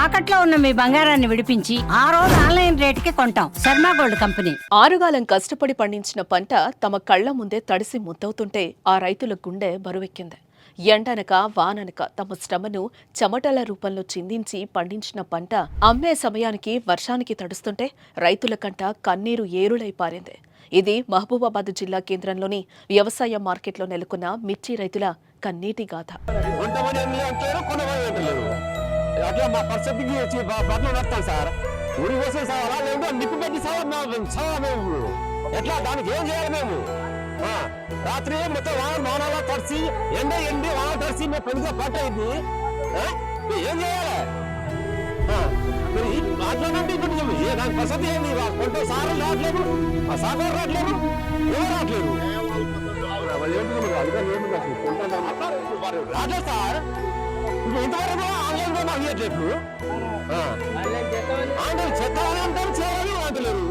తాకట్లో ఉన్న మీ బంగారాన్ని విడిపించి ఆ రోజు ఆన్లైన్ రేటుకి కొంటాం. Sharma gold company. ఆరుగాలం కష్టపడి పండించిన పంట తమ కళ్ల ముందే తడిసి ముద్దవుతుంటే ఆ రైతుల గుండె బరువెక్కింది. ఎండనక వాననక తమ శ్రమను చెమటల రూపంలో చిందించి పండించిన పంట అమ్మే సమయానికి వర్షానికి తడుస్తుంటే రైతుల కంట కన్నీరు ఏరులై పారింది. ఇది మహబూబాబాద్ జిల్లా కేంద్రంలోని వ్యవసాయ మార్కెట్లో నెలకొన్న మిర్చి రైతుల కన్నీటి గాథ. అట్లా మా పరిస్థితికి వచ్చి బట్టలు నడతాం సార్. ఊరికి వస్తే సార్ అలా లేదు, నిప్పు పెట్టి సార్ మేము ఎట్లా దానికి ఏం చేయాలి మేము? రాత్రి మొత్తం వానాలా తడిసి ఎండి వాన తడిసి మేము పెద్ద పంట అయింది. ఏం చేయాలి? మాట్లాడండి. ఇప్పుడు దాని పరిస్థితి ఏంది? కొంత సార్లు రావట్లేదు, ఆ సాగర్ రావట్లేదు, ఎవరు రావట్లేదు. రావట్లేదు సార్. ఇప్పుడు ఇంతవరకు ఆన్లైన్ కూడా అయ్యట్లేదు. ఆన్లైన్ చెత్తాలని అంటారు, చేయాలని అంటలేరు.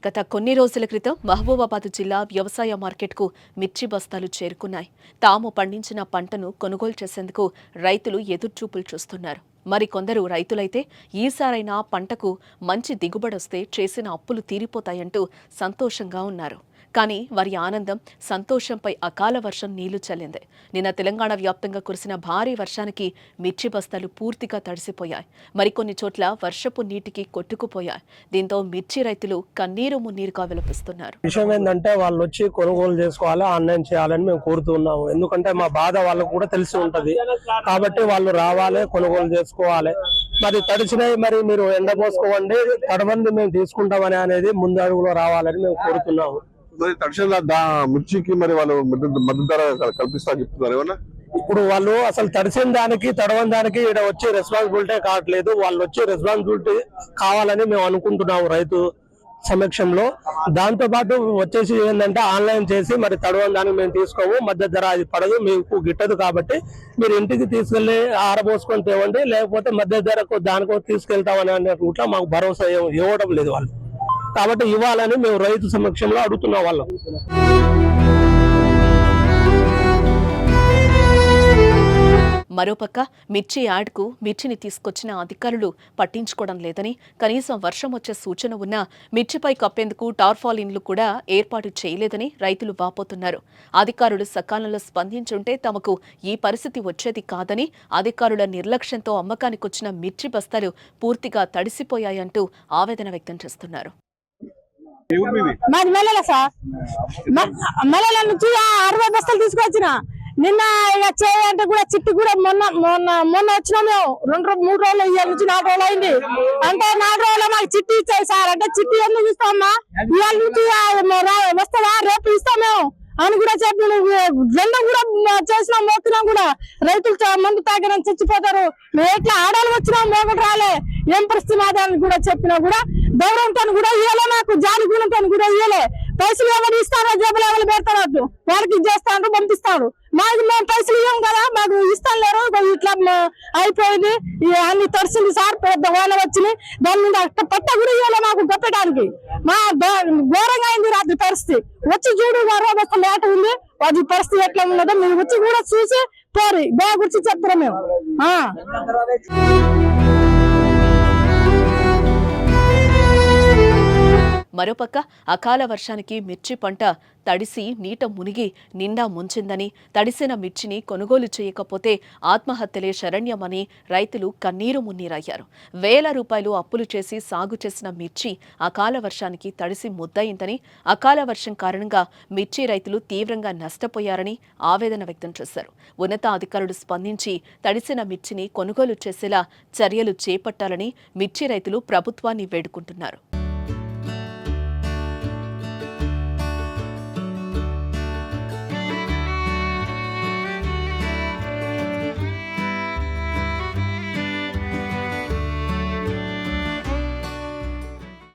గత కొన్ని రోజుల క్రితం మహబూబాబాద్ జిల్లా వ్యవసాయ మార్కెట్కు మిర్చి బస్తాలు చేరుకున్నాయి. తాము పండించిన పంటను కొనుగోలు చేసేందుకు రైతులు ఎదురుచూపులు చూస్తున్నారు. మరికొందరు రైతులైతే ఈసారైనా పంటకు మంచి దిగుబడొస్తే చేసిన అప్పులు తీరిపోతాయంటూ సంతోషంగా ఉన్నారు. కానీ వారి ఆనందం, సంతోషంపై అకాల వర్షం నీళ్లు చల్లింది. నిన్న తెలంగాణ వ్యాప్తంగా కురిసిన భారీ వర్షానికి మిర్చి బస్తాలు పూర్తిగా తడిసిపోయాయి. మరికొన్ని చోట్ల వర్షపు నీటికి కొట్టుకుపోయాయి. దీంతో మిర్చి రైతులు కన్నీరు మున్నీరుగా విలపిస్తున్నారు. విషయం ఏంటంటే వాళ్ళు వచ్చి కొనుగోలు చేసుకోవాలి, ఆన్లైన్ చేయాలని మేము కోరుతున్నాము. ఎందుకంటే మా బాధ వాళ్ళకు కూడా తెలిసి ఉంటది కాబట్టి వాళ్ళు రావాలి, కొనుగోలు చేసుకోవాలి. మరి తడిచినవి మరి మీరు ఎండపోసుకోండి, తడబంది మేము తీసుకుంటామని అనేది ముందు అడుగులో రావాలని మేము కోరుతున్నాము. తడిచిన మిర్చికి మరి వాళ్ళు మద్దతు ధర కల్పిస్తా చెప్తున్నారు ఏమన్నా? ఇప్పుడు వాళ్ళు అసలు తడిసిన దానికి తడవని దానికి ఇక్కడ వచ్చి రెస్పాన్సిబిలిటీ కావట్లేదు. వాళ్ళు వచ్చి రెస్పాన్సిబిలిటీ కావాలని మేము అనుకుంటున్నాము రైతు సమక్షంలో. దాంతో పాటు వచ్చేసి ఏంటంటే ఆన్లైన్ చేసి మరి తడవని దానికి మేము తీసుకోము, మద్దతు ధర అది పడదు, మీకు గిట్టదు. కాబట్టి మీరు ఇంటికి తీసుకెళ్లి ఆరబోసుకొని తేవండి, లేకపోతే మద్దతు ధరకు దానికో తీసుకెళ్తామని అన్నట్లు మాకు భరోసా ఇవ్వడం లేదు వాళ్ళు. కాబట్టి ఇవ్వాలని మేము రైతు సమక్షంలో అడుగుతున్నాం వాళ్ళం. మరోపక్క మిర్చి యాడ్కు మిర్చిని తీసుకొచ్చిన అధికారులు పట్టించుకోవడం లేదని, కనీసం వర్షం వచ్చే సూచన ఉన్నా మిర్చిపై కప్పేందుకు టార్పాలిన్లు కూడా ఏర్పాటు చేయలేదని రైతులు వాపోతున్నారు. అధికారులు సకాలంలో స్పందించుంటే తమకు ఈ పరిస్థితి వచ్చేది కాదని, అధికారుల నిర్లక్ష్యంతో అమ్మకానికొచ్చిన మిర్చి బస్తాలు పూర్తిగా తడిసిపోయాయంటూ ఆవేదన వ్యక్తం చేస్తున్నారు. మాది మెల్లల సార్, మెల్లల నుంచి 60 బస్తాలు తీసుకొచ్చిన. నిన్న ఇక చేయంటే కూడా చిట్టి కూడా మొన్న వచ్చినా మేము 2-3 రోజులు, ఇవాళ నుంచి 4 రోజులు అయింది. అంటే 4 రోజులు మాకు చిట్టి ఇచ్చాయి సార్. అంటే చిట్టి ఎందుకు ఇస్తామా, ఇవాళ నుంచి వస్తుందా, రేపు ఇస్తాం మేము అని కూడా చెప్పి రెండు కూడా చేసినా మోపినా కూడా రైతులు మందు తాగిన చచ్చిపోతారు. మేము ఎట్లా ఆడాలి వచ్చినా మోగడు రాలే, ఏం పరిస్థితి మాదని కూడా చెప్పినా కూడా గౌరవంతో కూడా ఇవ్వలే, నాకు జాలి గుణంతో కూడా ఇవ్వలే. పైసలు ఎవరు ఇస్తారో జబ్బులు ఎవరు పెడతారు, వాళ్ళకి ఇచ్చేస్తాడు, పంపిస్తాడు. మాకు మేము పైసలు ఇవ్వం కదా, మాకు ఇస్తాను లేరు. ఇట్లా అయిపోయింది, అన్ని తడిసింది సార్. పెద్ద వాన వచ్చింది, దాని మీద పట్ట కూడా ఇవ్వలే మాకు గొప్పడానికి. మా ఘోరంగా అయింది రాత్రి పరిస్థితి. వచ్చి చూడు బస్తా లేట ఉంది, అది పరిస్థితి ఎట్లా ఉన్నదో మీరు వచ్చి కూడా చూసి పోరి బాగా గురించి చెప్తారా మేము. మరోపక్క అకాల వర్షానికి మిర్చి పంట తడిసి నీట మునిగి నిండా ముంచిందని, తడిసిన మిర్చిని కొనుగోలు చేయకపోతే ఆత్మహత్యలే శరణ్యమని రైతులు కన్నీరు మున్నీరయ్యారు. వేల రూపాయలు అప్పులు చేసి సాగు చేసిన మిర్చి అకాల వర్షానికి తడిసి ముద్దయిందని, అకాల వర్షం కారణంగా మిర్చి రైతులు తీవ్రంగా నష్టపోయారని ఆవేదన వ్యక్తం చేశారు. ఉన్నతాధికారులు స్పందించి తడిసిన మిర్చిని కొనుగోలు చేసేలా చర్యలు చేపట్టాలని మిర్చి రైతులు ప్రభుత్వాన్ని వేడుకుంటున్నారు.